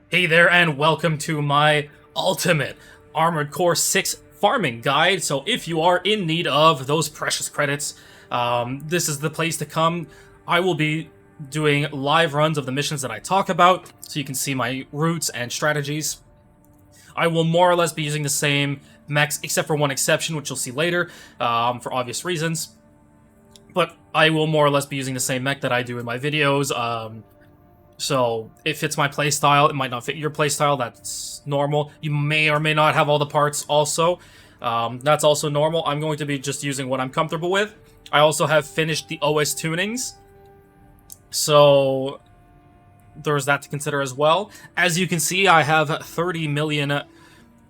Hey there, and welcome to my ultimate Armored Core 6 farming guide. So if you are in need of those precious credits, this is the place to come. I will be doing live runs of the missions that I talk about, so you can see my routes and strategies. I will more or less be using the same mechs, except for one exception, which you'll see later, for obvious reasons. But I will more or less be using the same mech that I do in my videos. So it fits my playstyle. It might not fit your playstyle. That's normal. You may or may not have all the parts also. That's also normal. I'm going to be just using what I'm comfortable with. I also have finished the OS tunings. So there's that to consider as well. As you can see, I have 30 million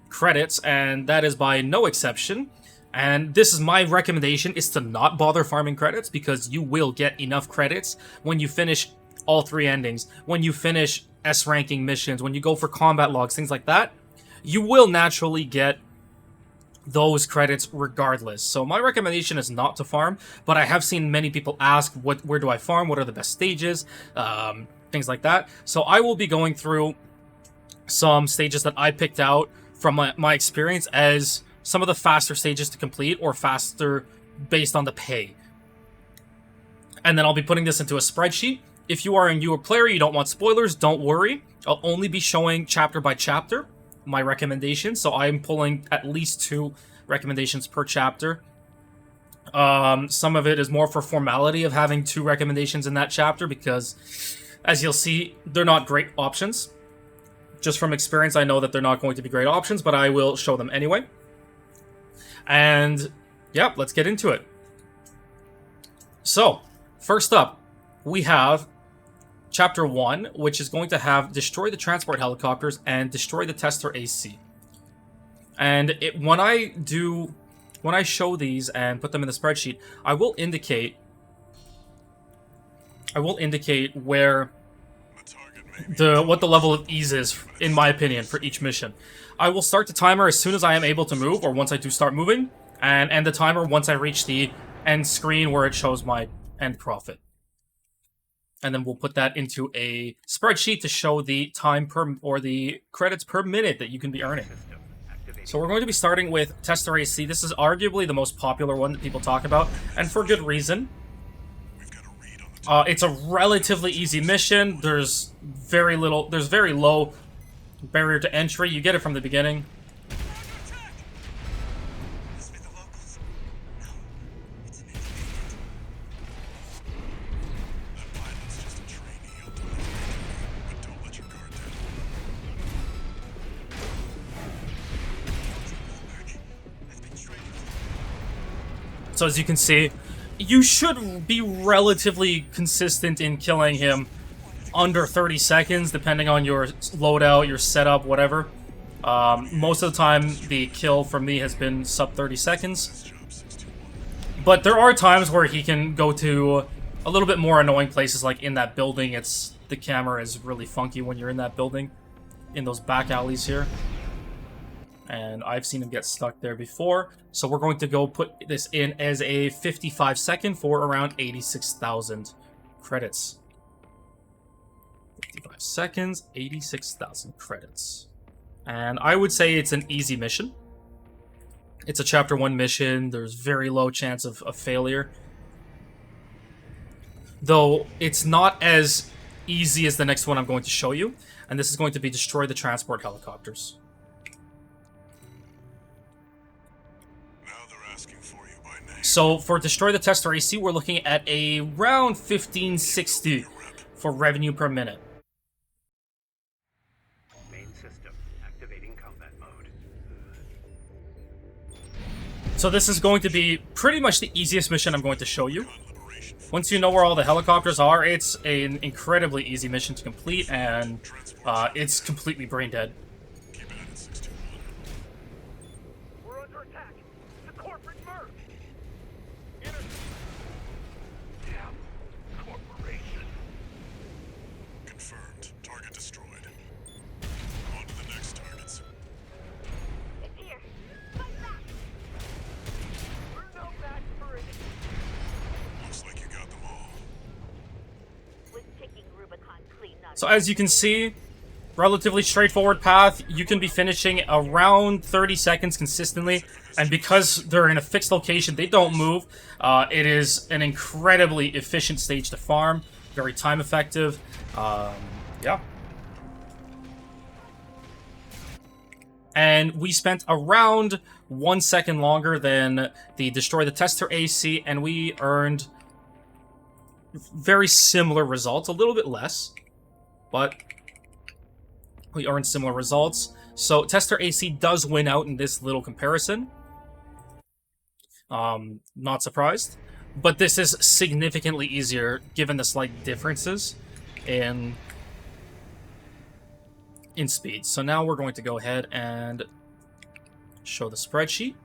credits, and that is by no exception. And this is my recommendation, is to not bother farming credits, because you will get enough credits when you finish all 3 endings, when you finish S ranking missions, when you go for combat logs, things like that. You will naturally get those credits regardless. So my recommendation is not to farm, but I have seen many people ask, where do I farm? What are the best stages? Things like that. So I will be going through some stages that I picked out from my experience as some of the faster stages to complete, or faster based on the pay. And then I'll be putting this into a spreadsheet. If you are a newer player, you don't want spoilers, don't worry. I'll only be showing chapter by chapter my recommendations, so I'm pulling at least 2 recommendations per chapter. Some of it is more for formality of having 2 recommendations in that chapter, because, as you'll see, they're not great options. Just from experience, I know that they're not going to be great options, but I will show them anyway. And, yeah, let's get into it. So, first up, we have Chapter 1, which is going to have destroy the transport helicopters and destroy the tester AC. And when I show these and put them in the spreadsheet, I will indicate where what the level of ease is, in my opinion, for each mission. I will start the timer as soon as I am able to move, or once I do start moving, and end the timer once I reach the end screen where it shows my end profit. And then we'll put that into a spreadsheet to show the time or the credits per minute that you can be earning. So we're going to be starting with Tester AC. This is arguably the most popular one that people talk about, and for good reason. It's a relatively easy mission. There's very low barrier to entry. You get it from the beginning. So as you can see, you should be relatively consistent in killing him under 30 seconds, depending on your loadout, your setup, whatever. Most of the time, the kill for me has been sub 30 seconds. But there are times where he can go to a little bit more annoying places, like in that building. The camera is really funky when you're in that building, in those back alleys here. And I've seen him get stuck there before. So we're going to go put this in as a 55 second for around 86,000 credits. 55 seconds, 86,000 credits. And I would say it's an easy mission. It's a Chapter 1 mission. There's very low chance of failure. Though it's not as easy as the next one I'm going to show you. And this is going to be destroy the transport helicopters. So for destroy the tester AC, we're looking at around 1560 for revenue per minute. Main system activating combat mode. So this is going to be pretty much the easiest mission I'm going to show you. Once you know where all the helicopters are, it's an incredibly easy mission to complete, and it's completely brain dead. We're under attack. The corporate merc. Damn corporation. Confirmed. Target destroyed. On to the next targets. It's here. Fight back. We're no match for it. Looks like you got them all. Was ticking Rubicon clean on So as you can see, Relatively straightforward path. You can be finishing around 30 seconds consistently, and because they're in a fixed location, they don't move. It is an incredibly efficient stage to farm, very time effective. Yeah. And we spent around 1 second longer than the Destroy the Tester AC, and we earned very similar results, a little bit less, but we earned similar results. So Tester AC does win out in this little comparison. Not surprised. But this is significantly easier given the slight differences in speed. So now we're going to go ahead and show the spreadsheet.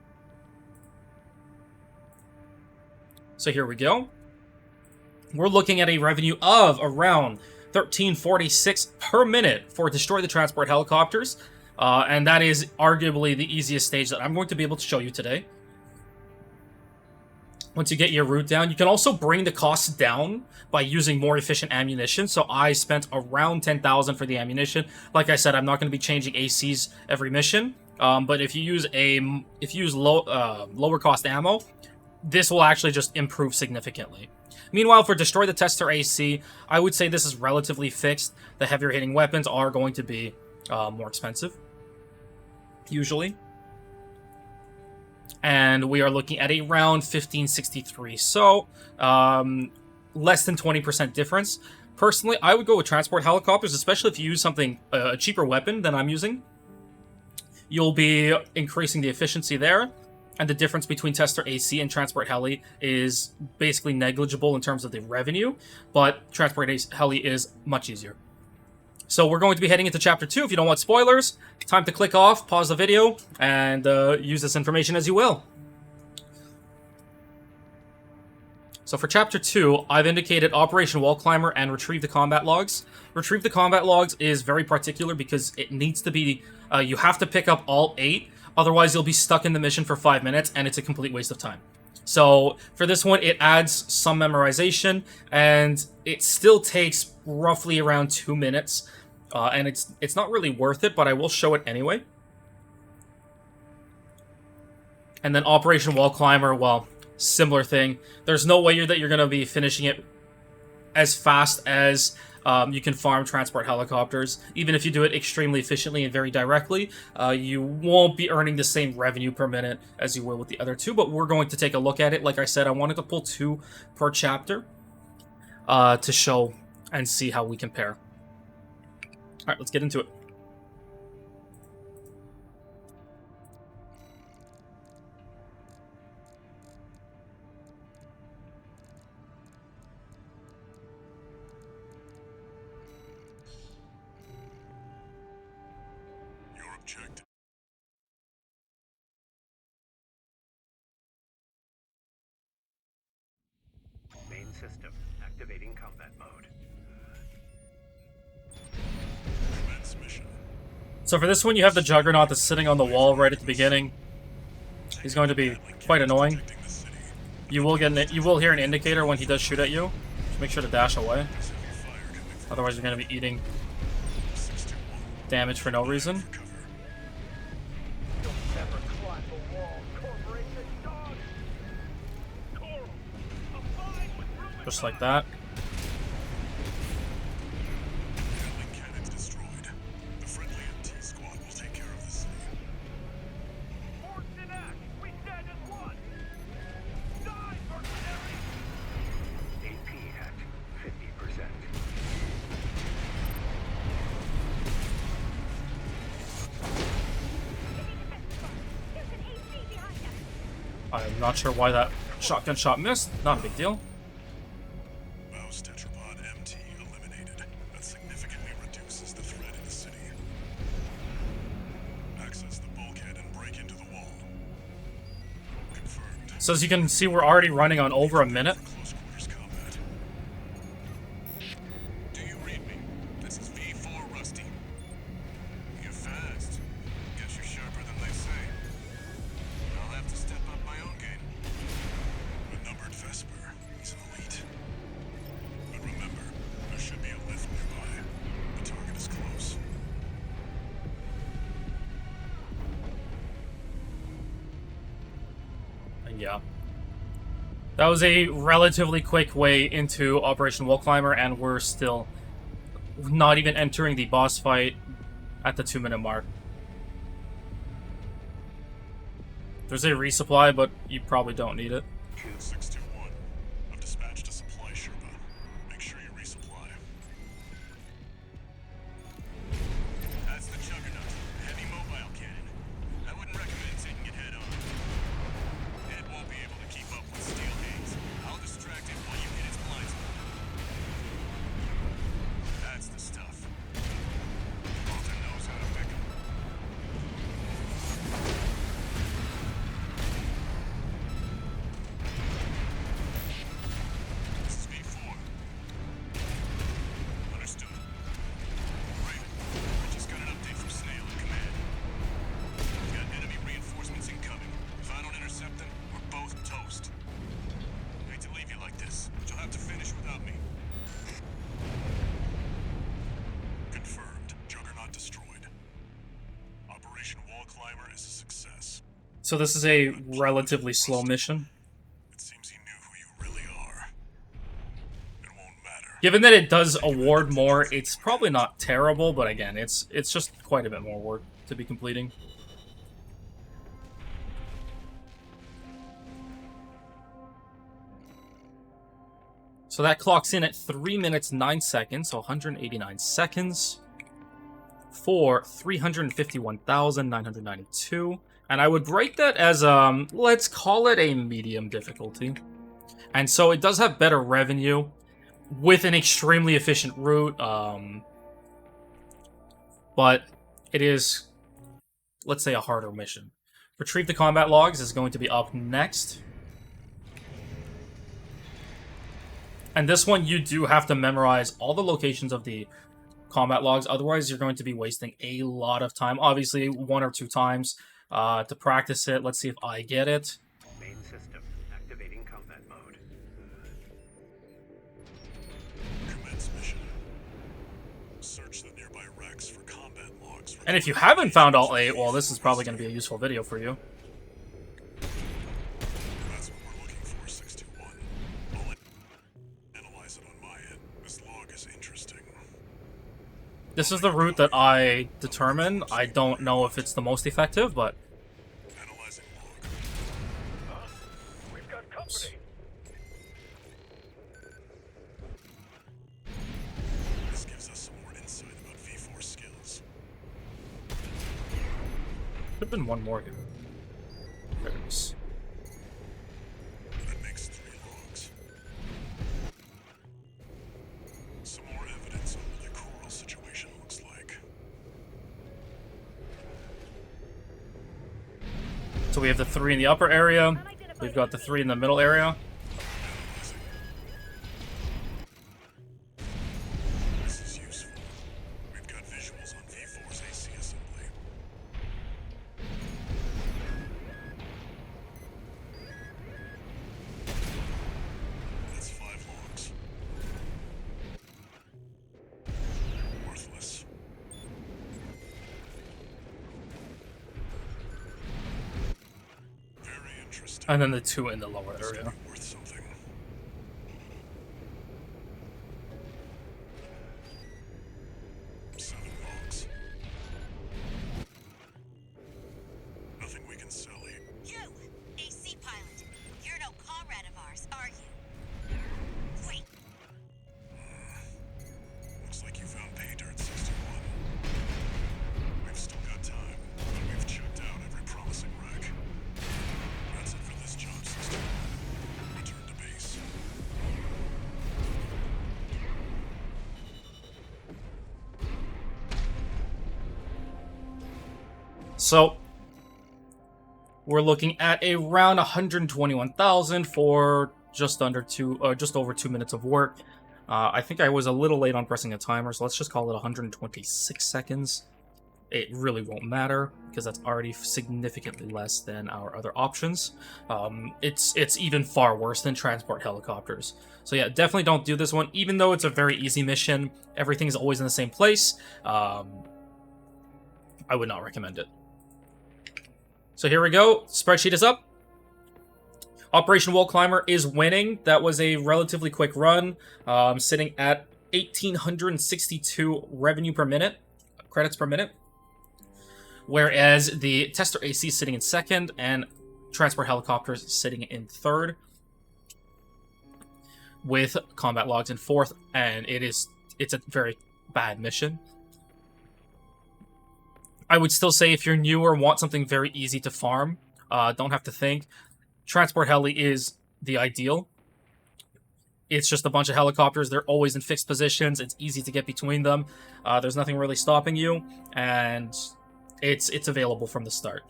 So here we go. We're looking at a revenue of around 1346 per minute for Destroy the Transport Helicopters. And that is arguably the easiest stage that I'm going to be able to show you today. Once you get your route down, you can also bring the costs down by using more efficient ammunition. So I spent around 10,000 for the ammunition. Like I said, I'm not going to be changing ACs every mission. But if you use lower cost ammo, this will actually just improve significantly. Meanwhile, for Destroy the Tester AC, I would say this is relatively fixed. The heavier hitting weapons are going to be more expensive, usually. And we are looking at around 1563, so less than 20% difference. Personally, I would go with transport helicopters, especially if you use something, a cheaper weapon than I'm using. You'll be increasing the efficiency there, and the difference between Tester AC and Transport Heli is basically negligible in terms of the revenue, but Transport Heli is much easier. So we're going to be heading into Chapter 2. If you don't want spoilers, time to click off, pause the video, and use this information as you will. So for Chapter 2, I've indicated Operation Wall Climber and Retrieve the Combat Logs. Retrieve the Combat Logs is very particular because it needs to be, you have to pick up all 8, otherwise you'll be stuck in the mission for 5 minutes, and it's a complete waste of time. So for this one, it adds some memorization, and it still takes roughly around 2 minutes. And it's not really worth it, but I will show it anyway. And then Operation Wall Climber, well, similar thing. There's no way that you're going to be finishing it as fast as you can farm transport helicopters. Even if you do it extremely efficiently and very directly, you won't be earning the same revenue per minute as you will with the other two, but we're going to take a look at it. Like I said, I wanted to pull 2 per chapter to show and see how we compare. Alright, let's get into it. Your objective. Main system activating combat mode. Commence mission. So for this one, you have the Juggernaut that's sitting on the wall right at the beginning. He's going to be quite annoying. Protecting the city. You will hear an indicator when he does shoot at you. Just make sure to dash away. Otherwise, you're going to be eating damage for no reason. You'll never climb the wall, corporation dog. Coral, a mine with ruined Just like that. Gatling cannons destroyed. The friendly MT squad will take care of the city. force in act. We stand as one. Die, mercenary. AP at 50%. There's an AC behind us. I'm not sure why that shotgun shot missed. Not a big deal. Mouse tetrapod MT eliminated. That significantly reduces the threat in the city. Access the bulkhead and break into the wall. Confirmed. So as you can see, we're already running on over a minute. Close quarters combat. Do you read me? This is V4 Rusty. You're fast. Guess you're sharper than they say. I'll have to step up my own game. A numbered Vesper. He's elite. But remember, there should be a lift nearby. The target is close. Yeah. That was a relatively quick way into Operation Wall Climber, and we're still not even entering the boss fight at the 2-minute mark. There's a resupply, but you probably don't need it. 621. I've dispatched a supply Sherpa. Make sure you resupply. That's the Juggernaut, a heavy mobile cannon. I wouldn't recommend taking it head on. It won't be able to keep up with steel hands. I'll distract it while you hit its blind spot. That's the stuff. Walter knows how to pick 'em. This is V4. Understood. Raven, I just got an update from Snail in command. We've got enemy reinforcements incoming. If I don't intercept them, we're both toast. Hate to leave you like this, but you'll have to finish without me. Confirmed. Juggernaut destroyed. Operation Wall Climber is a success. So this is a relatively slow mission. It seems he knew who you really are. It won't matter. Given that it does award more, it's probably not terrible, but again, it's just quite a bit more work to be completing. So that clocks in at 3 minutes 9 seconds, so 189 seconds for 351,992. And I would rate that as, let's call it a medium difficulty. And so it does have better revenue with an extremely efficient route, but it is, let's say, a harder mission. Retrieve the combat logs is going to be up next. And this one, you do have to memorize all the locations of the combat logs, otherwise you're going to be wasting a lot of time. Obviously, 1 or 2 times to practice it. Let's see if I get it. Main system activating combat mode. Commence mission. Search the nearby wrecks for combat logs. And if you haven't found all 8, well, this is probably going to be a useful video for you. That's what we're looking for, 621. I'll analyze it on my end. This log is interesting. This is the route that I determine. I don't know if it's the most effective, but Analyzing log. We've got company. This gives us some more insight about V4 skills. could have been one more here. There it is. That makes 3 logs. Some more evidence on what the coral situation looks like. So we have the 3 in the upper area. We've got the 3 in the middle area. Analyzing. This is useful. We've got visuals on V4's AC assembly. That's 5 logs. Worthless. Very interesting. And then the 2 in the lower This could area. be worth something. Seven logs. Nothing we can sell here. You, AC pilot. You're no comrade of ours, are you? Wait, Looks like you found pay dirt, 61. We've still got time, but we've checked out every promising wreck. That's it for this job, 61. Return to base. So we're looking at around 121,000 for just over 2 minutes of work. I think I was a little late on pressing a timer, so let's just call it 126 seconds. It really won't matter because that's already significantly less than our other options. It's even far worse than transport helicopters. So yeah, definitely don't do this one. Even though it's a very easy mission, everything's always in the same place. I would not recommend it. So here we go. Spreadsheet is up. Operation Wall Climber is winning. That was a relatively quick run, sitting at 1,862 revenue per minute, credits per minute. Whereas the Tester AC is sitting in second, and Transport Helicopters sitting in third, with Combat Logs in fourth, and it's a very bad mission. I would still say if you're new or want something very easy to farm, don't have to think, Transport Heli is the ideal. It's just a bunch of helicopters. They're always in fixed positions. It's easy to get between them. There's nothing really stopping you, and it's available from the start.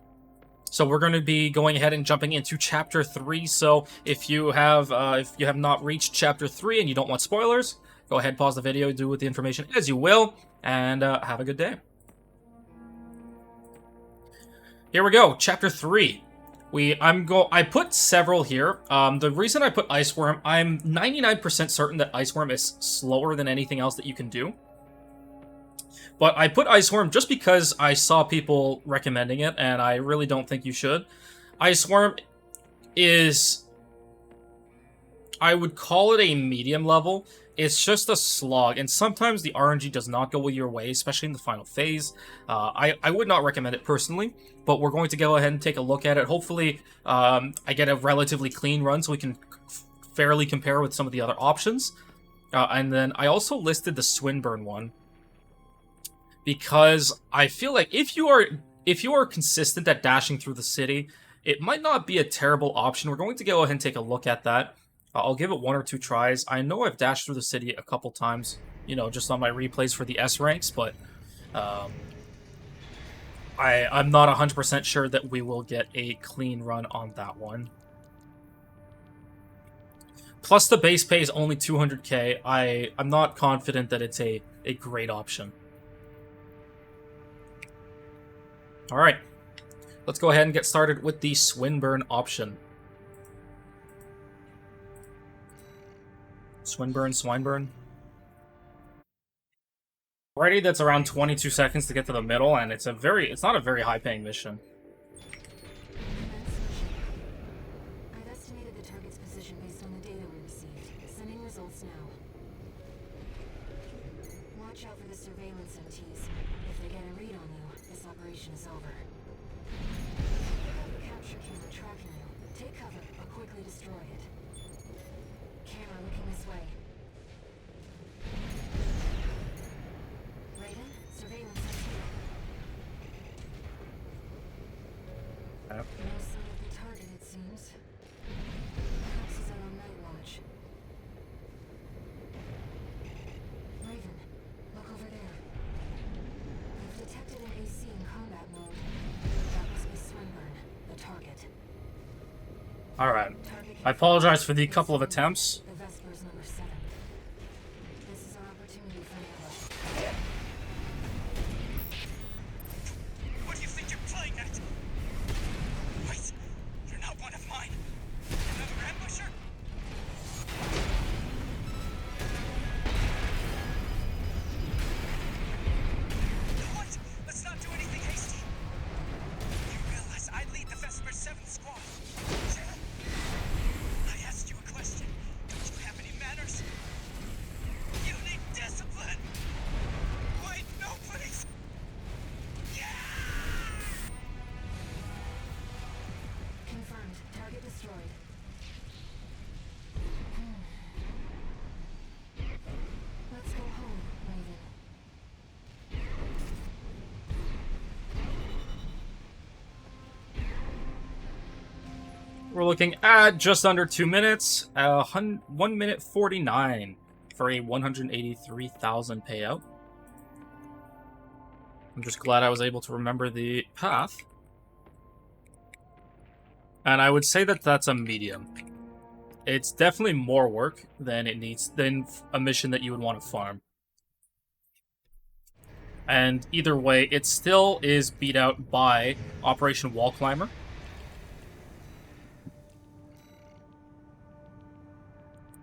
So we're going to be going ahead and jumping into Chapter 3. So if you have not reached Chapter 3 and you don't want spoilers, go ahead, pause the video, do with the information as you will, and have a good day. Here we go, Chapter 3. I put several here. The reason I put Ice Worm, I'm 99% certain that Ice Worm is slower than anything else that you can do. But I put Ice Worm just because I saw people recommending it, and I really don't think you should. Ice Worm is, I would call it a medium level. It's just a slog, and sometimes the RNG does not go your way, especially in the final phase. I would not recommend it personally, but we're going to go ahead and take a look at it. Hopefully, I get a relatively clean run so we can fairly compare with some of the other options. And then I also listed the Swinburne one, because I feel like if you are consistent at dashing through the city, it might not be a terrible option. We're going to go ahead and take a look at that. I'll give it 1 or 2 tries. I know I've dashed through the city a couple times, you know, just on my replays for the S ranks, but I'm not 100% sure that we will get a clean run on that one. Plus the base pay is only 200k. I'm not confident that it's a great option. Alright, let's go ahead and get started with the Swinburne option. Swinburne. Alrighty, that's around 22 seconds to get to the middle, and it's not a very high-paying mission. I've estimated the target's position based on the data we received. Sending results now. Watch out for the surveillance MTs. If they get a read on you, this operation is over. The capture camera tracking you. Take cover or quickly destroy it. Camera looking this way. Raiden, surveillance MT. Yep. No sign of the target, it seems. Perhaps he's out on night watch. Raven, look over there. I've detected an AC in combat mode. That must be Swinburne, the target. Alright. Target I apologize for the couple of attempts. The Vesper's number 7. This is our opportunity for an ambush. What do you think you're playing at? Wait, you're not one of mine. Another ambusher? What? Let's not do anything hasty. You realize I lead the Vesper 7 squad. I asked you a question. Don't you have any manners? You need discipline. Wait, no, please. Yeah! Confirmed. Target destroyed. Let's go home, Raven. We're looking at just under 2 minutes, 1 minute 49 for a 183,000 payout. I'm just glad I was able to remember the path. And I would say that that's a medium. It's definitely more work than a mission that you would want to farm. And either way, it still is beat out by Operation Wall Climber.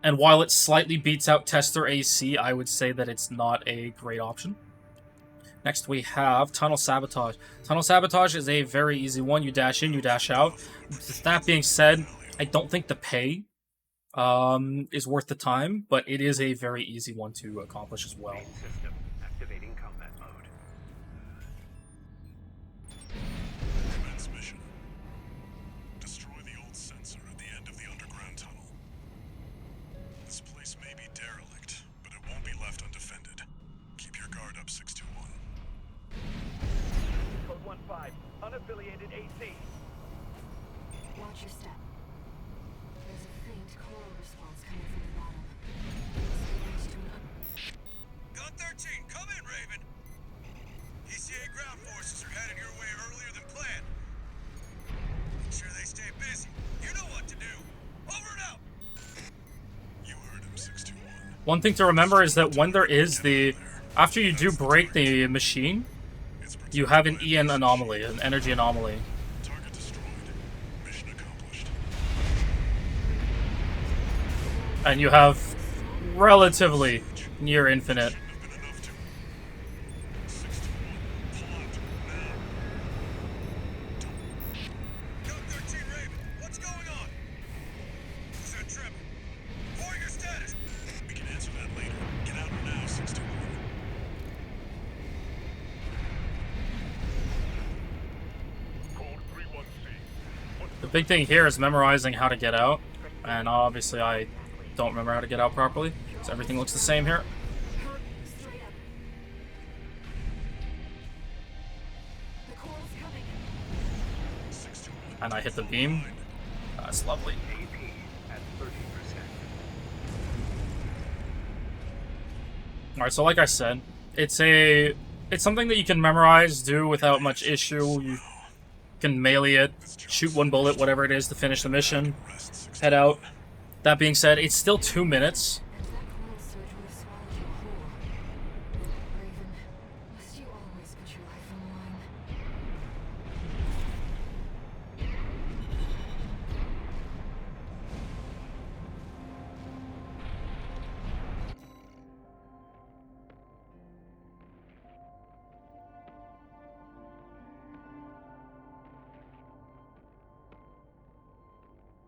And while it slightly beats out Tester AC, I would say that it's not a great option. Next we have Tunnel Sabotage. Tunnel Sabotage is a very easy one. You dash in, you dash out. That being said, I don't think the pay is worth the time, but it is a very easy one to accomplish as well. Main system activating combat mode. Commence mission. Destroy the old sensor at the end of the underground tunnel. This place may be derelict, but it won't be left undefended. Keep your guard up, 621. Code 15, unaffiliated AC. Watch your step. There's a faint choral response coming from the bottom. It's to an Gun 13, come in, Raven. ECA ground forces are headed your way earlier than planned. Make sure they stay busy. You know what to do. Over and out. You heard him, 621. One thing to remember is that when there is after you do break the machine, you have an EN anomaly, an energy anomaly. Target destroyed. Mission accomplished. And you have relatively near infinite. Shouldn't have been enough to. 621, pull out now. Gun 13, Raven, what's going on? Who's that Trevor? Warrior status. We can answer that later. Get out now, 621. Code 31C. The big thing here is memorizing how to get out, and obviously I don't remember how to get out properly, so everything looks the same here. straight up. The coral's coming. 621. And I hit the beam. That's lovely. AP at 30%. Alright, so like I said, it's something that you can memorize, do without much issue. You can melee it, shoot one bullet, whatever it is, to finish the mission, head out. That being said, it's still 2 minutes. And that coral surge would have swallowed you whole. Raven, must you always put your life on the line?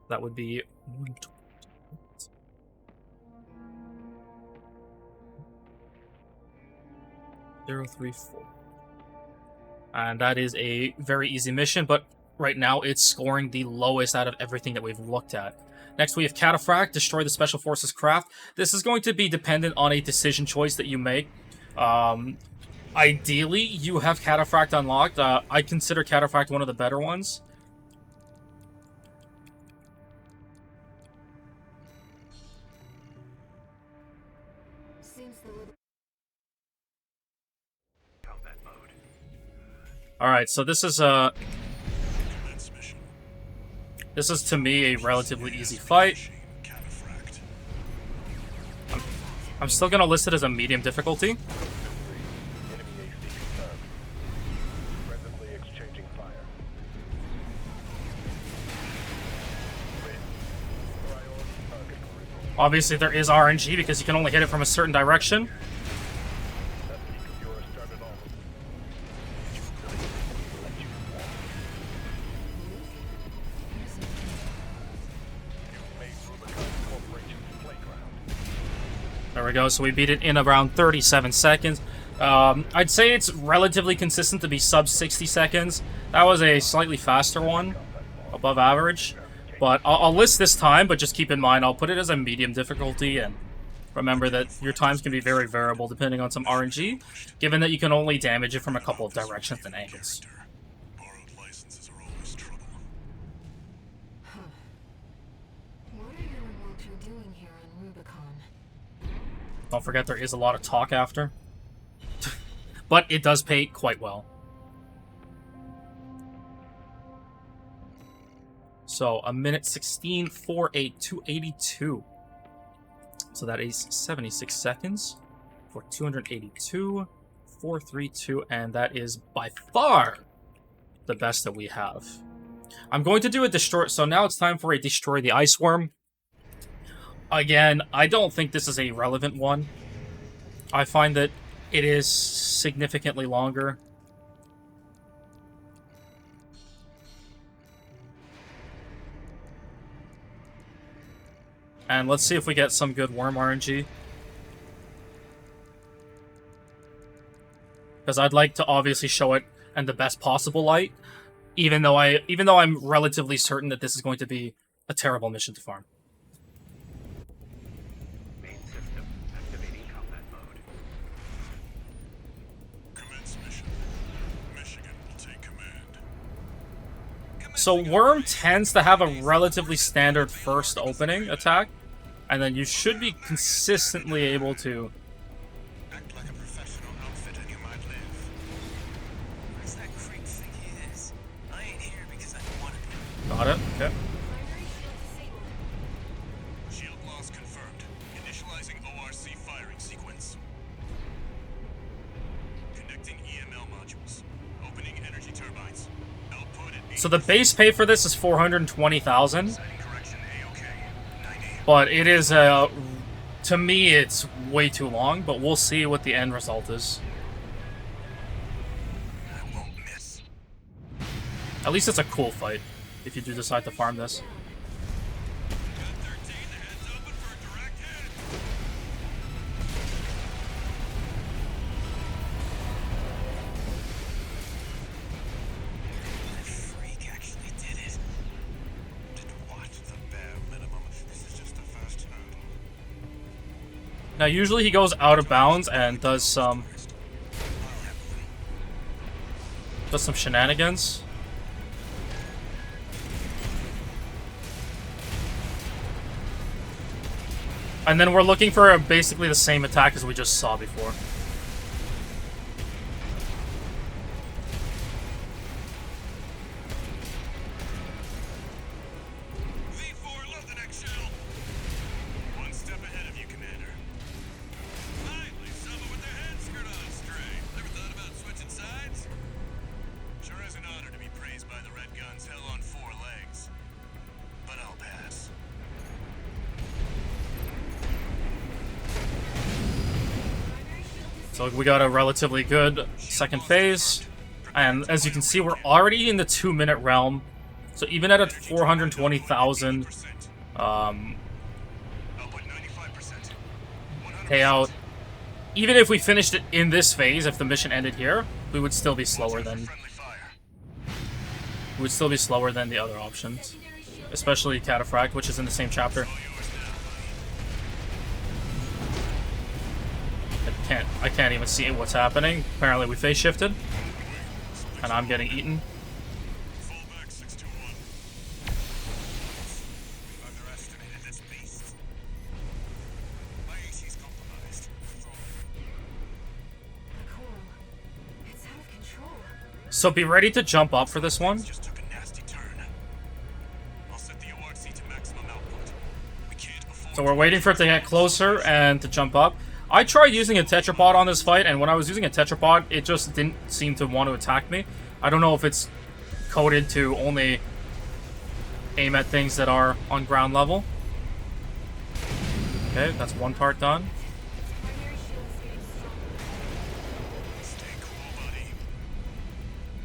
That would be 034. And that is a very easy mission, but right now it's scoring the lowest out of everything that we've looked at. Next we have Cataphract, destroy the Special Forces craft. This is going to be dependent on a decision choice that you make. Ideally, you have Cataphract unlocked. I consider Cataphract one of the better ones. Seems the little Combat mode. Alright, so this is Commence mission. this is to me a relatively easy fight. Machine, Cataphract. I'm still gonna list it as a medium difficulty. Enemy AC confirmed. Presently exchanging fire. Priority target horizontal. Obviously there is RNG because you can only hit it from a certain direction. That peak of yours started off. Let you fall. You've made Rubicon Corporation's playground. There we go, so we beat it in around 37 seconds. I'd say it's relatively consistent to be sub 60 seconds. That was a slightly faster one, above average. But I'll list this time, but just keep in mind I'll put it as a medium difficulty, and remember that your times can be very variable depending on some RNG, given that you can only damage it from a couple of directions and angles. Borrowed licenses are always trouble. What are you and Walter doing here on Rubicon? Don't forget there is a lot of talk after. But it does pay quite well. So, a minute 16, 4.8, 282. So that is 76 seconds for 282, 432, and that is by far the best that we have. I'm going to do a destroy. So now it's time for a destroy the ice worm. Again, I don't think this is a relevant one. I find that it is significantly longer. And let's see if we get some good worm RNG. Because I'd like to obviously show it in the best possible light, even though I'm relatively certain that this is going to be a terrible mission to farm. Main system activating combat mode. Commence mission. Michigan will take command. So Worm tends to have a relatively standard first opening attack, and then you should be consistently able to... Act like a professional outfit and you might live. Where's that creep think he is? I ain't here because I want to be. Got it? Okay. Primary shield disabled. Shield loss confirmed. Initializing ORC firing sequence. Connecting EML modules. Opening energy turbines. Output at So the base pay for this is 420,000, correction A-OK. 90. but it is to me it's way too long, but we'll see what the end result is. I won't miss. At least it's a cool fight if you do decide to farm this. Gun 13, the head's open for a direct hit. That freak actually did it. Did what? The bare minimum. This is just the first hurdle. Now usually he goes out of bounds and does some shenanigans. And then we're looking for basically the same attack as we just saw before. V4, love the next shell. One step ahead of you, Commander. Finally, someone with their head skirt on straight. Ever thought about switching sides? Sure is an honor to be praised by the Red Guns hell on 4 legs. But I'll pass. So we got a relatively good second phase. And as you can see, we're already in the 2-minute realm. So even at a 420,000 Output 95%. payout, even if we finished it in this phase, if the mission ended here, we would still be slower than Friendly fire. the other options, especially Cataphract, which is in the same chapter. I can't even see what's happening. Apparently we phase shifted, and I'm getting eaten. Fullback 621. Underestimated this beast. My AC's compromised. Coral. It's out of control. So be ready to jump up for this one. Just took a nasty turn. I'll set the ORC to maximum output. We can't afford So we're waiting for it to get closer and to jump up. I tried using a tetrapod on this fight, and when I was using a tetrapod, it just didn't seem to want to attack me. I don't know if it's coded to only aim at things that are on ground level. Okay, that's one part done. Primary shield is getting stronger. Stay cool, buddy.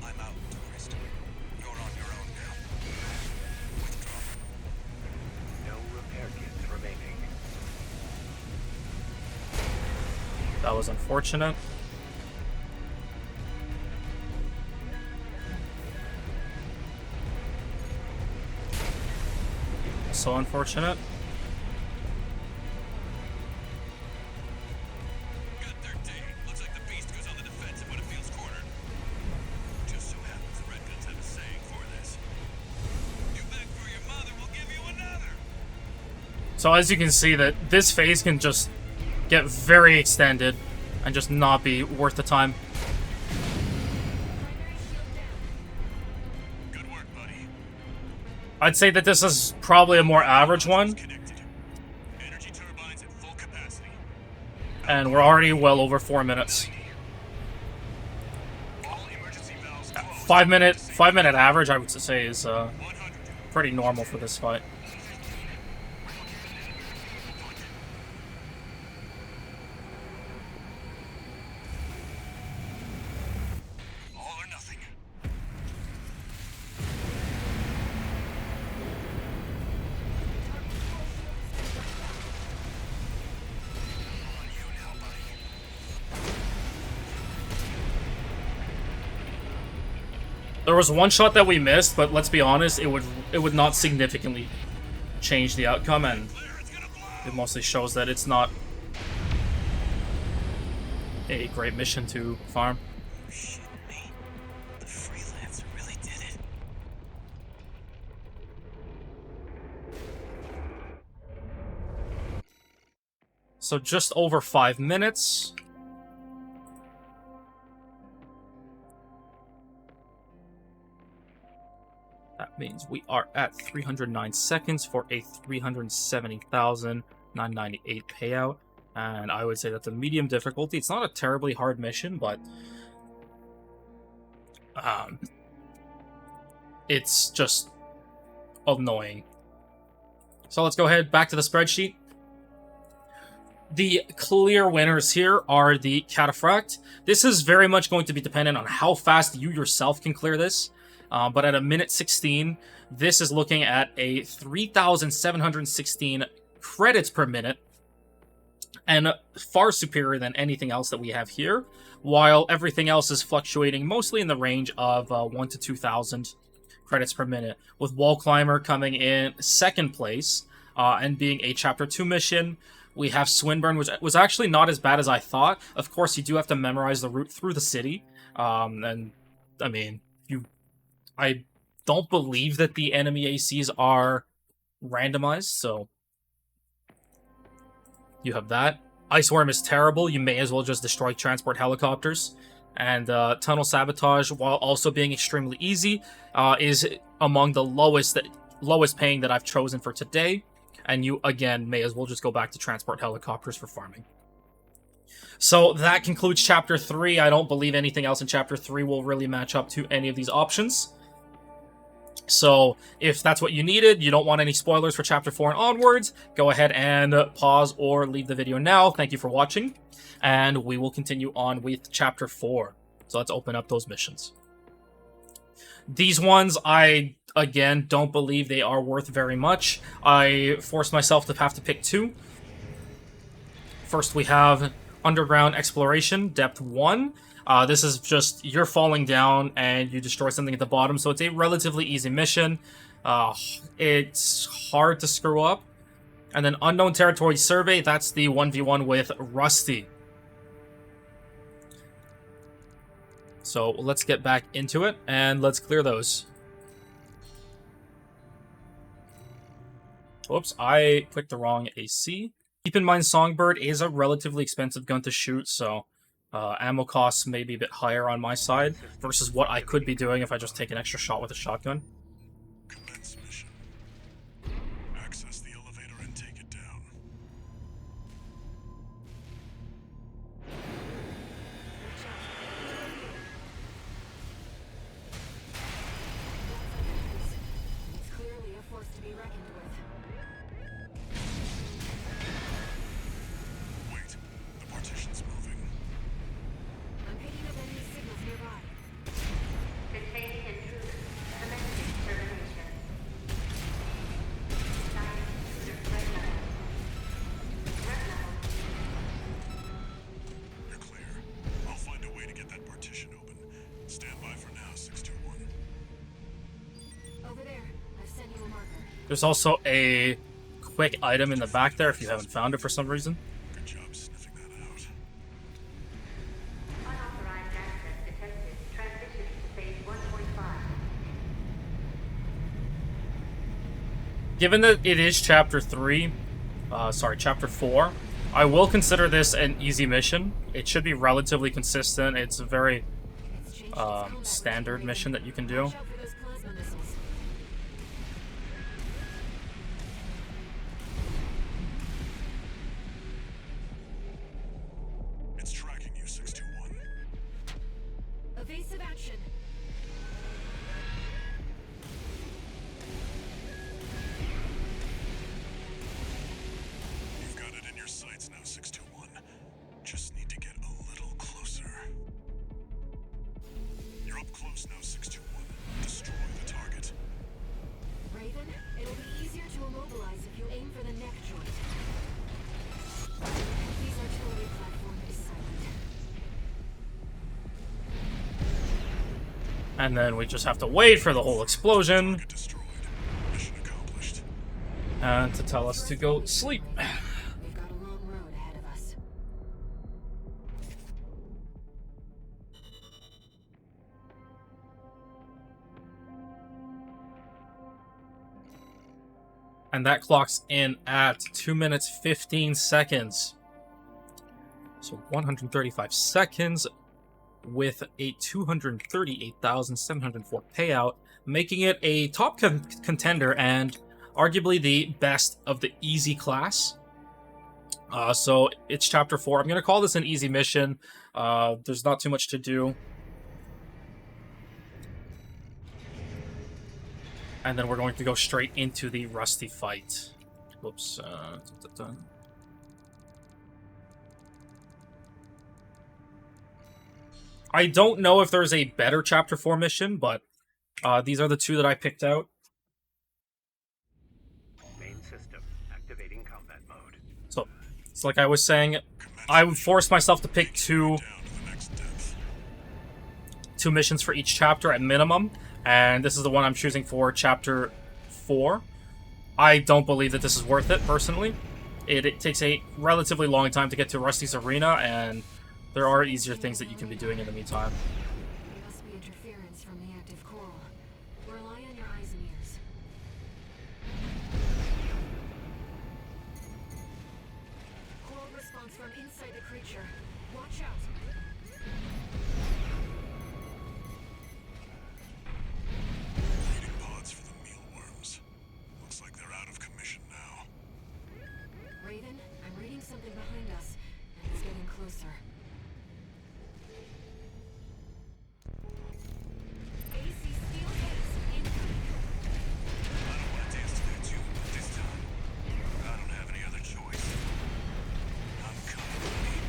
I'm out, tourist. You're on your own now. Withdraw. No repair kits remaining. That was unfortunate. So unfortunate. Gun 13. Looks like the beast goes on the defensive when it feels cornered. Just so happens the Red Guns have a saying for this. You beg for your mother, we'll give you another. So as you can see, that this phase can just get very extended and just not be worth the time. Good work, buddy. I'd say that this is probably a more average one, Connected. Energy turbines at full capacity. and we're already well over 4 minutes. All emergency valves closed. 5 minute average, I would say, is 100. pretty normal for this fight. All or nothing. There was one shot that we missed, but let's be honest, it would not significantly change the outcome, and it mostly shows that it's not a great mission to farm. Shit me. The freelancer really did it. So just over 5 minutes. That means we are at 309 seconds for a 370,998 payout. And I would say that's a medium difficulty. It's not a terribly hard mission, but it's just annoying. So let's go ahead back to the spreadsheet. The clear winners here are the Cataphract. This is very much going to be dependent on how fast you yourself can clear this. But at a minute 16, this is looking at a 3,716 credits per minute, and far superior than anything else that we have here, while everything else is fluctuating mostly in the range of 1 to 2,000 credits per minute, with Wall Climber coming in second place and being a Chapter 2 mission. We have Swinburne, which was actually not as bad as I thought. Of course, you do have to memorize the route through the city, and I mean, I don't believe that the enemy ACs are randomized, so you have that. Iceworm is terrible. You may as well just destroy transport helicopters. And Tunnel Sabotage, while also being extremely easy, is among the lowest paying that I've chosen for today. And you, again, may as well just go back to transport helicopters for farming. So that concludes Chapter 3. I don't believe anything else in Chapter 3 will really match up to any of these options. So if that's what you needed, you don't want any spoilers for Chapter 4 and onwards, go ahead and pause or leave the video now. Thank you for watching, and we will continue on with Chapter 4. So let's open up those missions. These ones, I, again, don't believe they are worth very much. I forced myself to have to pick 2. First, we have Underground Exploration, Depth 1. This is just, you're falling down and you destroy something at the bottom, so it's a relatively easy mission. It's hard to screw up. And then Unknown Territory Survey, that's the 1v1 with Rusty. So let's get back into it, and let's clear those. Whoops, I clicked the wrong AC. Keep in mind, Songbird is a relatively expensive gun to shoot, so ammo costs may be a bit higher on my side versus what I could be doing if I just take an extra shot with a shotgun. Commence mission. Access the elevator and take it down. It's clearly a force to be reckoned with. Wait, the partition's moving. I'm picking up enemy signals nearby. Containing intruder. Commencing termination. Science intruder threat level. Threat level. You're clear. I'll find a way to get that partition open. Stand by for now, 621. Over there. I've sent you a marker. There's also a quick item in the back there if you haven't found it for some reason. Good job sniffing that out. Unauthorized access detected. Transitioning to phase 1.5. Given that it is Chapter 4, I will consider this an easy mission. It should be relatively consistent. It's a very It's changed its combat standard rating. mission that you can do. Watch out for those plasma missiles. It's tracking you, 621. Evasive action. You've got it in your sights now, 621. Just need to get a little closer. You're up close now, 621. Destroy And then we just have to wait for the whole explosion Target destroyed. Mission accomplished. and to tell us to go sleep. We've got a long road ahead of us. And that clocks in at 2 minutes 15 seconds. So 135 seconds with a 238,704 payout, making it a top contender and arguably the best of the easy class. So it's chapter 4. I'm going to call this an easy mission. There's not too much to do. And then we're going to go straight into the Rusty fight. Whoops. I don't know if there's a better Chapter 4 mission, but these are the two that I picked out. Main system activating combat mode. So, it's like I was saying, I would force myself to pick two Down to the next depth. missions for each chapter at minimum, and this is the one I'm choosing for Chapter 4. I don't believe that this is worth it, personally. It takes a relatively long time to get to Rusty's Arena, and there are easier things that you can be doing in the meantime. There must be interference from the active coral. Rely on your eyes and ears. Coral response from inside the creature. Watch out. Breeding pods for the mealworms. Looks like they're out of commission now. Raven, I'm reading something behind us, and it's getting closer. AC steel haze incoming. I don't want to dance to that tune, but this time, I don't have any other choice. I'm coming, buddy.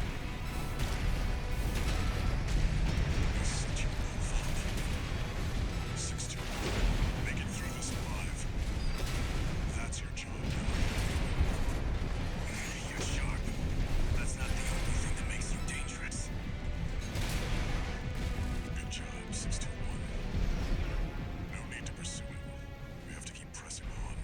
You're such a move up. 6-2, make it through this alive. That's your job now. You're sharp. That's not the only thing that makes you dangerous. Good job, 621. No need to pursue it. We have to keep pressing on.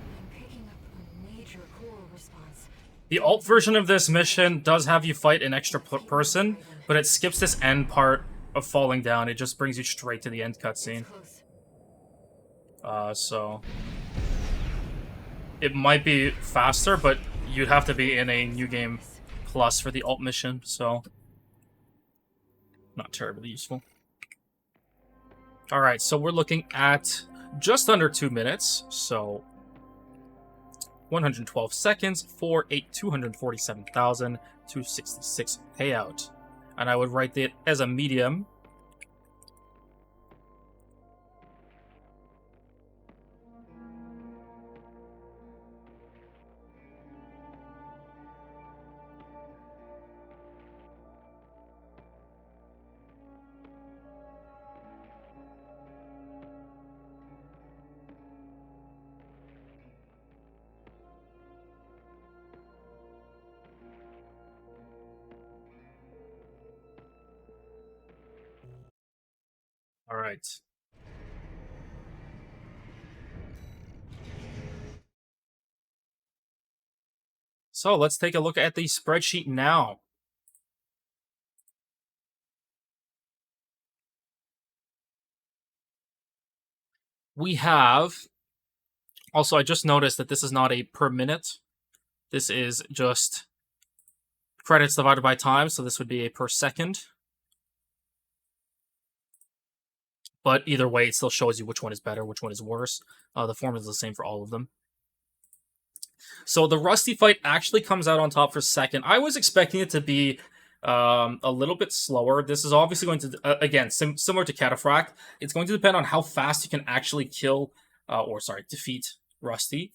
I'm picking up a major coral response. The alt version of this mission does have you fight an extra person, but it skips this end part of falling down. It just brings you straight to the end cutscene. Close. So it might be faster, but you'd have to be in a New Game Plus for the alt mission, so not terribly useful. Alright, so we're looking at just under 2 minutes, so 112 seconds for a 247,266 payout. And I would write it as a medium. All right. So let's take a look at the spreadsheet now. We have, also I just noticed that this is not a per minute. This is just credits divided by time, so this would be a per second. But either way, it still shows you which one is better, which one is worse. The formula is the same for all of them. So the Rusty fight actually comes out on top for second. I was expecting it to be a little bit slower. This is obviously going to, again, similar to Cataphract. It's going to depend on how fast you can actually defeat Rusty.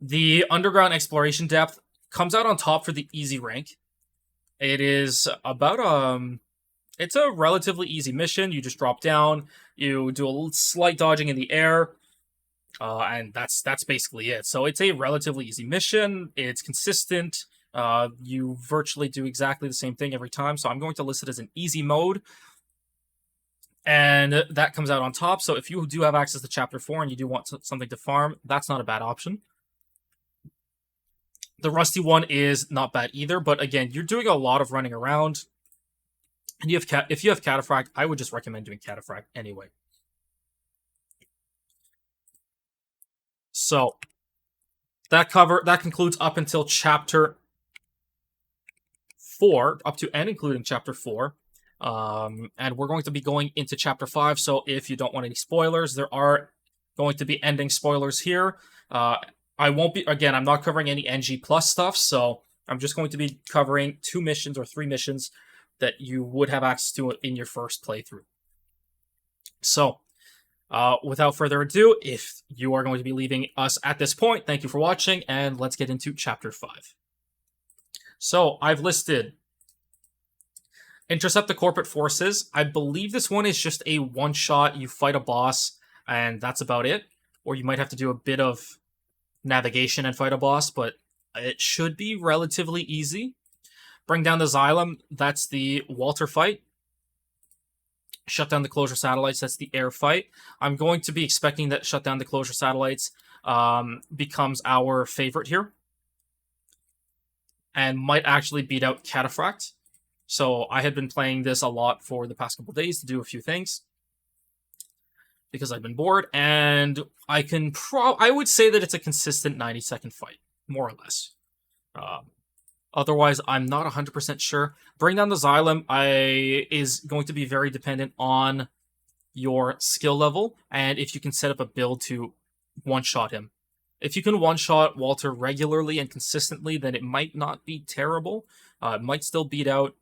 The underground exploration depth comes out on top for the easy rank. It is about it's a relatively easy mission. You just drop down, you do a slight dodging in the air, and that's basically it. So it's a relatively easy mission. It's consistent. You virtually do exactly the same thing every time, so I'm going to list it as an easy mode. And that comes out on top, so if you do have access to Chapter 4 and you do want something to farm, that's not a bad option. The Rusty one is not bad either, but again, you're doing a lot of running around. And if you have Cataphract, I would just recommend doing Cataphract anyway. So that concludes up until Chapter 4, up to and including Chapter 4. And we're going to be going into Chapter 5, so if you don't want any spoilers, there are going to be ending spoilers here. I won't be, again, I'm not covering any NG Plus stuff, so I'm just going to be covering 2 missions or 3 missions that you would have access to in your first playthrough. So, without further ado, if you are going to be leaving us at this point, thank you for watching, and let's get into Chapter 5. So, I've listed Intercept the Corporate Forces. I believe this one is just a one-shot, you fight a boss, and that's about it. Or you might have to do a bit of navigation and fight a boss, but it should be relatively easy. Bring down the Xylem, that's the Walter fight. Shut down the Closure Satellites, that's the air fight. I'm going to be expecting that Shut down the Closure Satellites becomes our favorite here. And might actually beat out Cataphract. So I had been playing this a lot for the past couple days to do a few things. Because I've been bored, and I would say that it's a consistent 90-second fight, more or less. Otherwise, I'm not 100% sure. Bring down the Xylem is going to be very dependent on your skill level, and if you can set up a build to one-shot him. If you can one-shot Walter regularly and consistently, then it might not be terrible. It might still beat out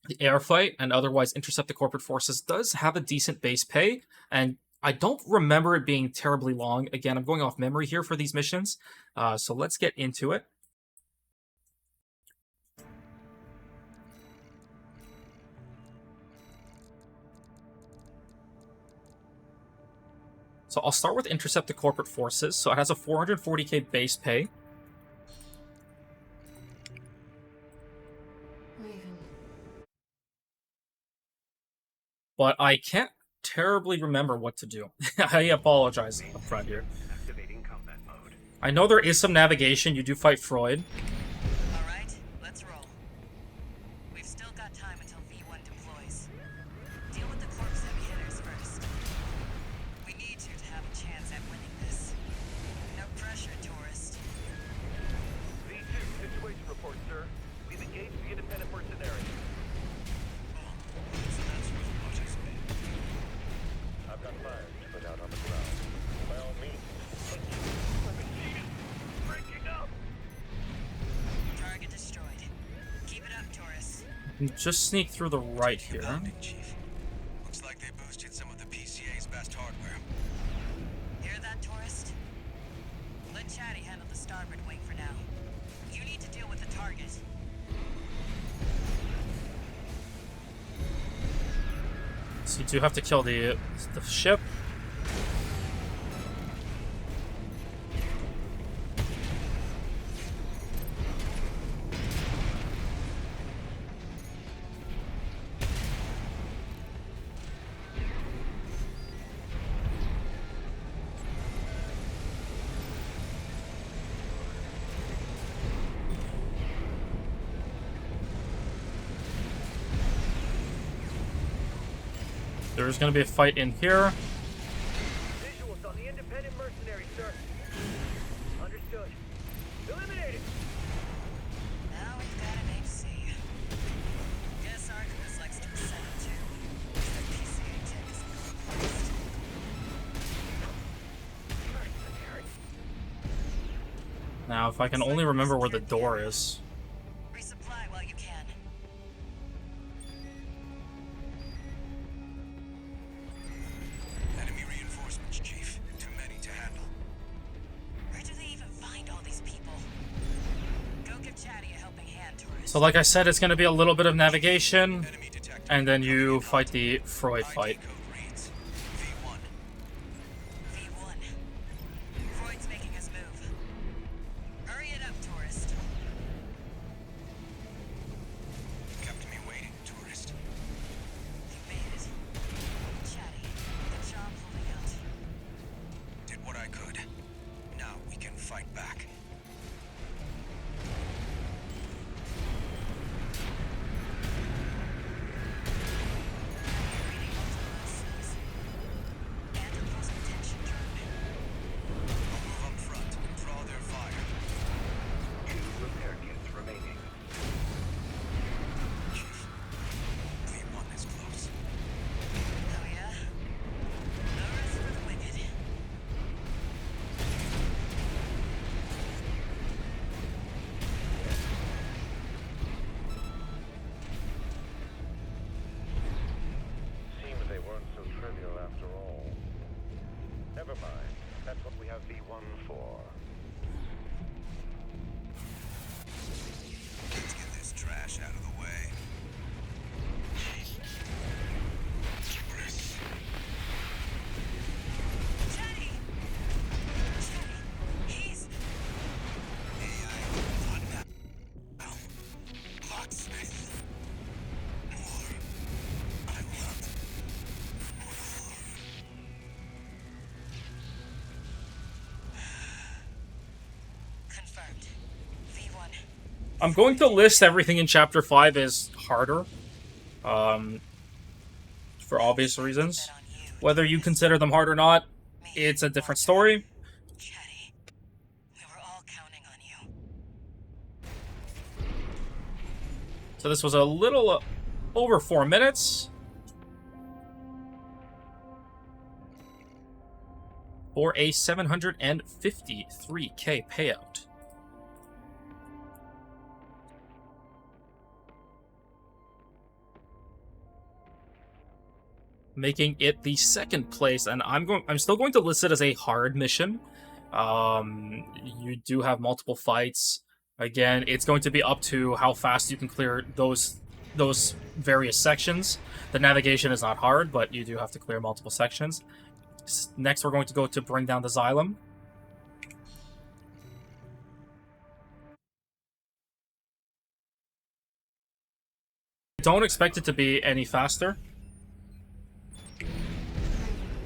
the air fight, and otherwise Intercept the Corporate Forces does have a decent base pay, and I don't remember it being terribly long. Again, I'm going off memory here for these missions, so let's get into it. So I'll start with Intercept the Corporate Forces. So it has a 440k base pay. But I can't terribly remember what to do. I apologize up front here. Activating combat mode. I know there is some navigation. You do fight Freud. Alright, let's roll. We've still got time until V1 deploys. Deal with the corpse heavy hitters first. We need you to have a chance at winning this. No pressure, tourist. V2, situation report, sir. We've engaged the independent mercenary. So that's what Roger's been. I've got fires to put out on the ground. By all means. Thank you. My machine is breaking up. Target destroyed. Keep it up, tourist. Just sneak through the right here. Pounding, Chief. Looks like they boosted some of the PCA's best hardware. Hear that, tourist? Let Chatty handle the starboard wing for now. You need to deal with the target. So you do have to kill the ship. There's going to be a fight in here. Visuals on the independent mercenary, sir. Understood. Eliminated. Now we've got an HC. Guess Archivist likes to assemble too. The PCA tech is compromised. Mercenary. Now, if I can only remember where the door is. Resupply while you can. Enemy reinforcements, Chief. Too many to handle. Where do they even find all these people? Go give Chatty a helping hand, tourist. So like I said, it's going to be a little bit of navigation, Enemy detected. and then you fight the Freud fight. ID code reads V1. V1. Freud's making his move. Hurry it up, tourist. I'm going to list everything in Chapter 5 as harder, for obvious reasons. Bet on you, Whether you consider them hard or not, it's a different story. Chetty. We were all counting on you. So this was a little over 4 minutes. For a 753k payout. Making it the second place, and I'm still going to list it as a hard mission. You do have multiple fights. Again, it's going to be up to how fast you can clear those various sections. The navigation is not hard, but you do have to clear multiple sections. Next, we're going to go to bring down the Xylem. Don't expect it to be any faster.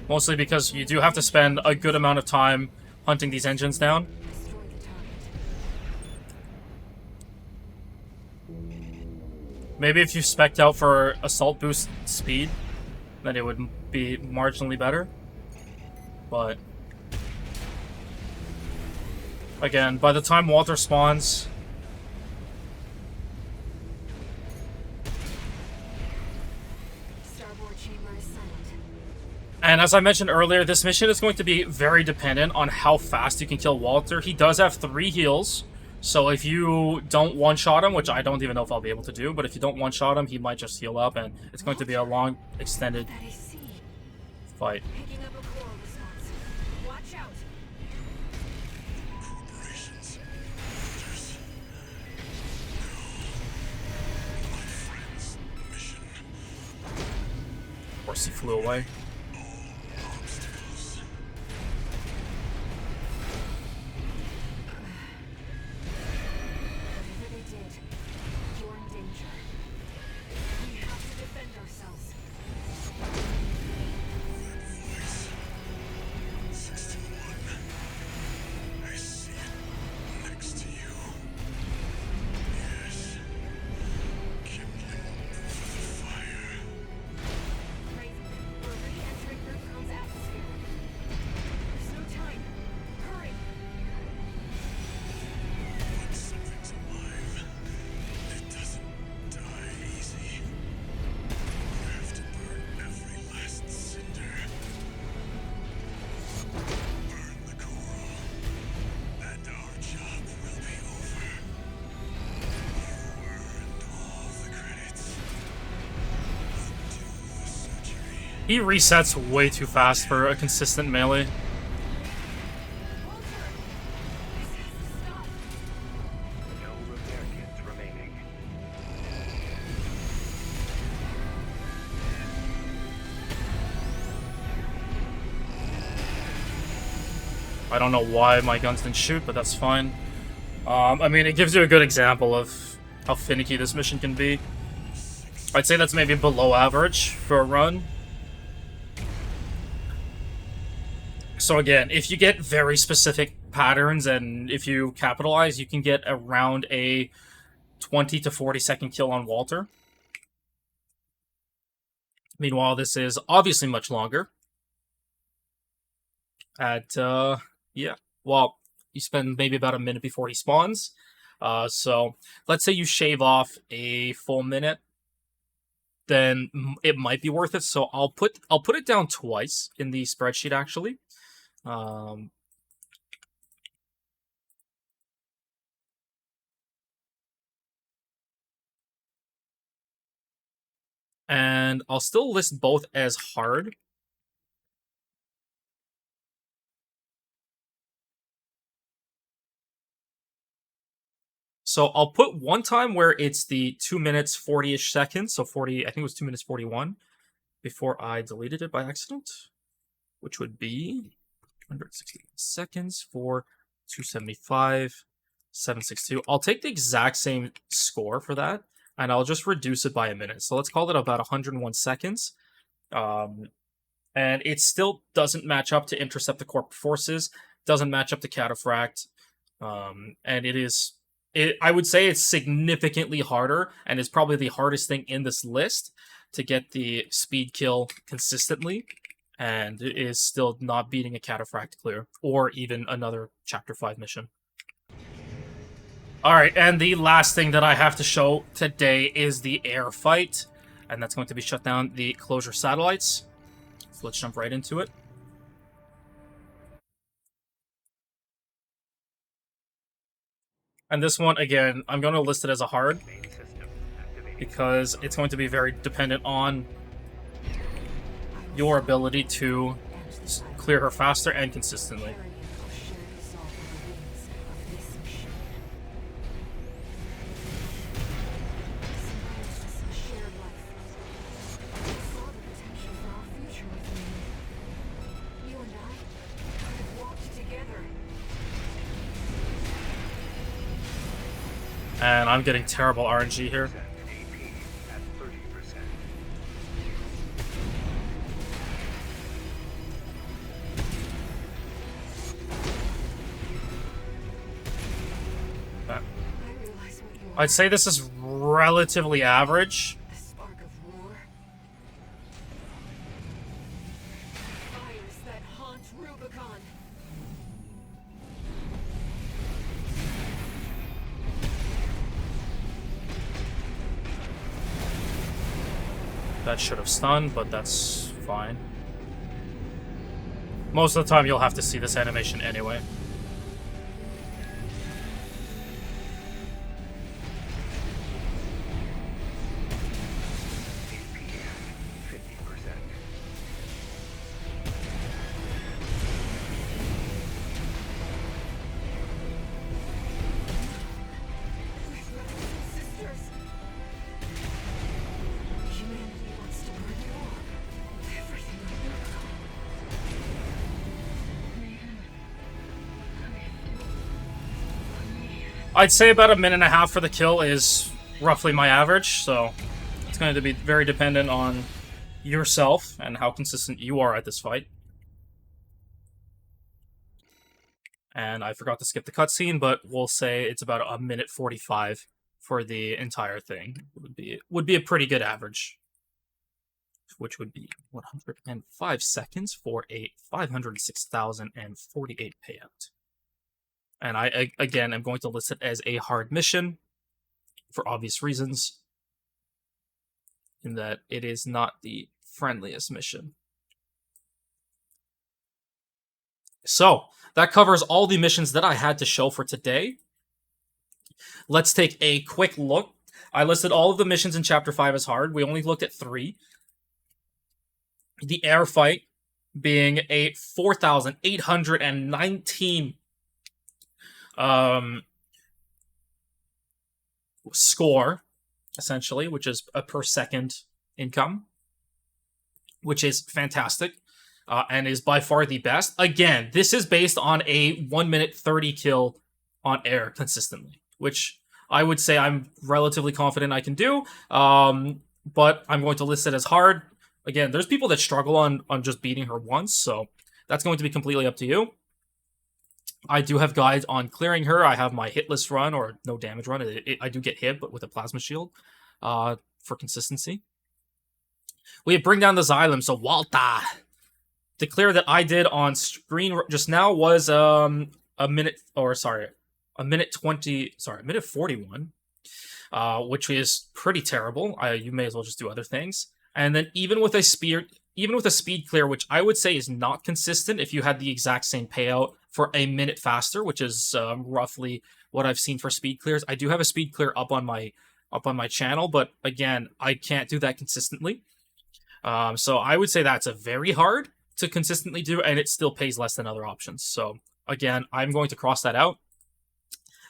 Mostly because you do have to spend a good amount of time hunting these engines down. Destroy the target. Maybe if you spec'd out for assault boost speed, then it would be marginally better. But again, by the time Walter spawns, Starboard chamber is silent. and as I mentioned earlier, this mission is going to be very dependent on how fast you can kill Walter. He does have 3 heals, so if you don't one-shot him, which I don't even know if I'll be able to do, but if you don't one-shot him, he might just heal up, and it's going to be a long, extended That AC. fight. Picking up a coral response. Watch out. Corporations. Hunters. No. My friend's mission. Of course, he flew away. All obstacles. Whatever they did, you're in danger. We have to defend ourselves. Voice. 61. I see it next to you. Yes. Kindling for the fire. Raven, we're re-entering Rubicon's atmosphere. There's no time. Hurry. When something's alive, it doesn't die easy. You have to burn every last cinder. Burn the coral, and our job will be over. You earned all the credits. Undo the surgery. He resets way too fast for a consistent melee. Walter! This has to stop. No repair kits remaining. I don't know why my guns didn't shoot, but that's fine. I mean, it gives you a good example of how finicky this mission can be. I'd say that's maybe below average for a run. So again, if you get very specific patterns and if you capitalize, you can get around a 20 to 40 second kill on Walter. Meanwhile, this is obviously much longer. At, yeah, well, you spend maybe about a minute before he spawns. So let's say you shave off a full minute, then it might be worth it. So I'll put it down twice in the spreadsheet actually. And I'll still list both as hard. So I'll put one time where it's the 2 minutes 40-ish seconds, so 40, I think it was 2 minutes 41, before I deleted it by accident, which would be 160 seconds for 275, 762. I'll take the exact same score for that, and I'll just reduce it by a minute. So let's call it about 101 seconds. And it still doesn't match up to Intercept the Corp forces, doesn't match up to Cataphract, and it is I would say it's significantly harder, and it's probably the hardest thing in this list to get the speed kill consistently, and it is still not beating a cataphract clear, or even another Chapter 5 mission. Alright, and the last thing that I have to show today is the air fight, and that's going to be shut down the closure satellites. So let's jump right into it. And this one, again, I'm going to list it as a hard, because it's going to be very dependent on your ability to clear her faster and consistently. And I'm getting terrible RNG here. I'd say this is relatively average. That should have stunned, but that's fine. Most of the time you'll have to see this animation anyway. I'd say about a minute and a half for the kill is roughly my average, so it's going to be very dependent on yourself and how consistent you are at this fight. And I forgot to skip the cutscene, but we'll say it's about a minute 45 for the entire thing. Would be a pretty good average, which would be 105 seconds for a 506,048 payout. And I, again, am going to list it as a hard mission for obvious reasons, in that it is not the friendliest mission. So, that covers all the missions that I had to show for today. Let's take a quick look. I listed all of the missions in Chapter 5 as hard. We only looked at 3. The air fight being a 4,819 score, essentially, which is a per second income, which is fantastic, and is by far the best. Again, this is based on a 1 minute 30 kill on air consistently, which I would say I'm relatively confident I can do, but I'm going to list it as hard. Again, there's people that struggle on just beating her once, so that's going to be completely up to you. I do have guides on clearing her. I have my hitless run, or no damage run. I do get hit, but with a plasma shield for consistency. We have Bring Down the Xylem, so Walta. The clear that I did on screen just now was a minute 41, which is pretty terrible. You may as well just do other things. And then even with a speed clear, which I would say is not consistent if you had the exact same payout for a minute faster, which is roughly what I've seen for speed clears. I do have a speed clear up on my channel, but again, I can't do that consistently. So I would say that's a very hard to consistently do, and it still pays less than other options. So again, I'm going to cross that out.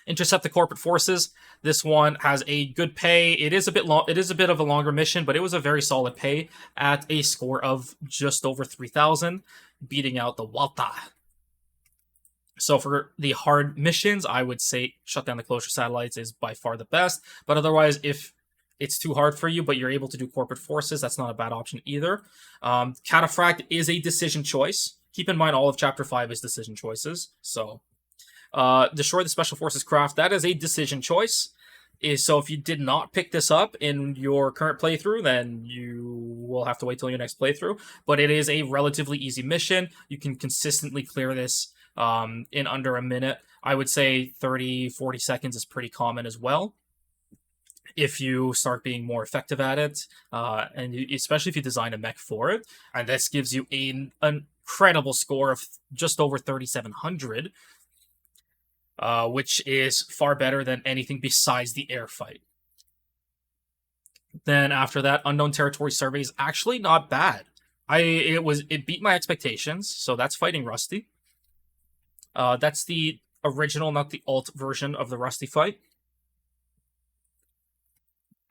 Intercept the corporate forces. This one has a good pay. It is a bit long. It is a bit of a longer mission, but it was a very solid pay at a score of just over 3,000, beating out the Walta. So for the hard missions, I would say shut down the closure satellites is by far the best. But otherwise, if it's too hard for you, but you're able to do corporate forces, that's not a bad option either. Cataphract is a decision choice. Keep in mind, all of Chapter 5 is decision choices. So destroy the Special Forces craft. That is a decision choice. So if you did not pick this up in your current playthrough, then you will have to wait till your next playthrough. But it is a relatively easy mission. You can consistently clear this in under a minute. I would say 30, 40 seconds is pretty common as well, if you start being more effective at it, especially if you design a mech for it. And this gives you an incredible score of just over 3,700, which is far better than anything besides the air fight. Then after that, Unknown Territory Survey is actually not bad. It beat my expectations, so that's fighting Rusty. That's the original, not the alt version of the Rusty fight.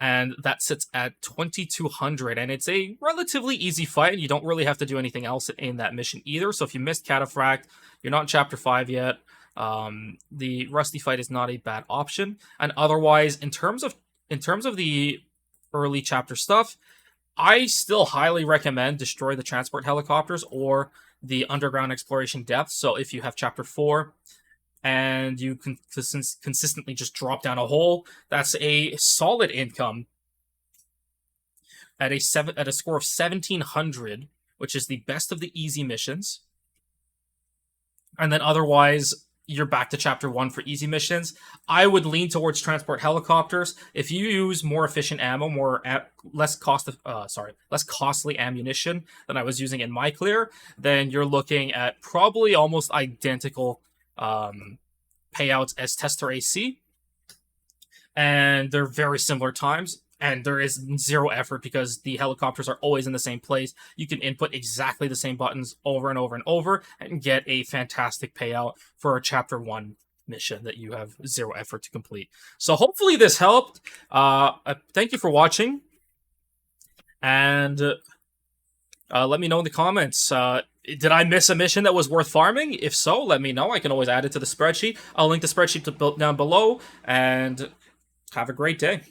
And that sits at 2,200, and it's a relatively easy fight. You don't really have to do anything else in that mission either. So if you missed Cataphract, you're not in Chapter 5 yet, the Rusty fight is not a bad option. And otherwise, in terms of the early chapter stuff, I still highly recommend Destroy the Transport Helicopters or the Underground Exploration Depth. So if you have Chapter 4, and you can consistently just drop down a hole, that's a solid income at a score of 1,700, which is the best of the easy missions. And then otherwise, you're back to Chapter 1 for easy missions. I would lean towards Transport Helicopters. If you use more efficient ammo, less costly ammunition than I was using in my clear, then you're looking at probably almost identical payouts as Tester AC, and they're very similar times, and there is zero effort because the helicopters are always in the same place. You can input exactly the same buttons over and over and over and get a fantastic payout for a Chapter 1 mission that you have zero effort to complete. So hopefully this helped. Thank you for watching, and let me know in the comments. Did I miss a mission that was worth farming? If so, let me know. I can always add it to the spreadsheet. I'll link the spreadsheet down below, and have a great day.